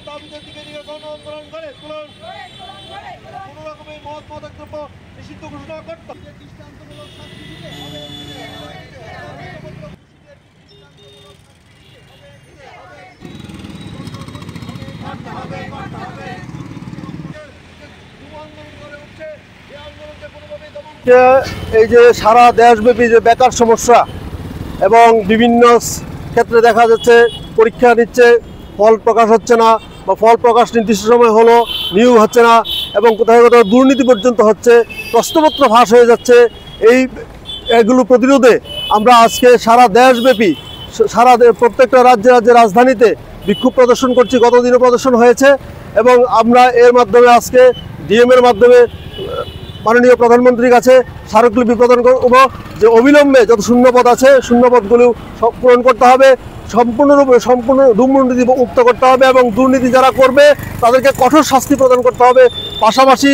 দাবিদের দিকে নিয়ে গণ আন্দোলন করে তুলুন। কোন রকমের মদ মাদকদ্রব্য নিষিদ্ধ ঘোষণা করতে হবে। দৃষ্টান্তমূলক শাস্তি দিতে হবে। এই যে সারা দেশব্যাপী যে বেকার সমস্যা এবং বিভিন্ন ক্ষেত্রে দেখা যাচ্ছে পরীক্ষা নিচ্ছে, ফল প্রকাশ হচ্ছে না বা ফল প্রকাশ নির্দিষ্ট সময় হলো নিয়োগ হচ্ছে না এবং কোথাও কোথাও দুর্নীতি পর্যন্ত হচ্ছে, প্রশ্নপত্র ফাঁস হয়ে যাচ্ছে। এগুলো প্রতিরোধে আমরা আজকে সারা দেশব্যাপী প্রত্যেকটা রাজ্যের রাজধানীতে বিক্ষোভ প্রদর্শন করছি। গতদিনও প্রদর্শন হয়েছে এবং আমরা এর মাধ্যমে আজকে ডিএমের মাধ্যমে মাননীয় প্রধানমন্ত্রীর কাছে স্মারকলিপি প্রদান করব যে অবিলম্বে যত শূন্যপদ আছে শূন্যপদগুলো পূরণ করতে হবে, সম্পূর্ণ দুর্নীতি মুক্ত করতে হবে এবং দুর্নীতি যারা করবে তাদেরকে কঠোর শাস্তি প্রদান করতে হবে। পাশাপাশি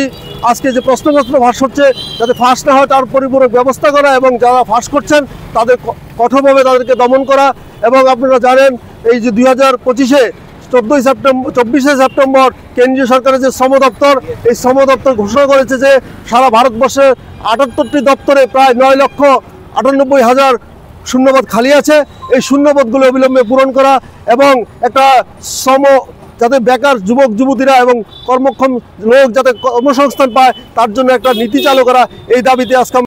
আজকে যে প্রশ্নপত্র ফাঁস হচ্ছে যাতে ফাঁস না হয় তার পরিপূরক ব্যবস্থা করা এবং যারা ফাঁস করছেন তাদের কঠোরভাবে তাদেরকে দমন করা। এবং আপনারা জানেন এই যে 2025-এ 24শে সেপ্টেম্বর কেন্দ্রীয় সরকারের যে শ্রম দপ্তর, এই শ্রম দপ্তর ঘোষণা করেছে যে সারা ভারতবর্ষে 78টি দপ্তরে প্রায় 9,98,000 শূন্যপদ খালি আছে। এই শূন্যপদগুলো অবিলম্বে পূরণ করা এবং একটা যাতে বেকার যুবক যুবতীরা এবং কর্মক্ষম লোক যাতে কর্মসংস্থান পায় তার জন্য একটা নীতি চালু করা, এই দাবিতে আজকে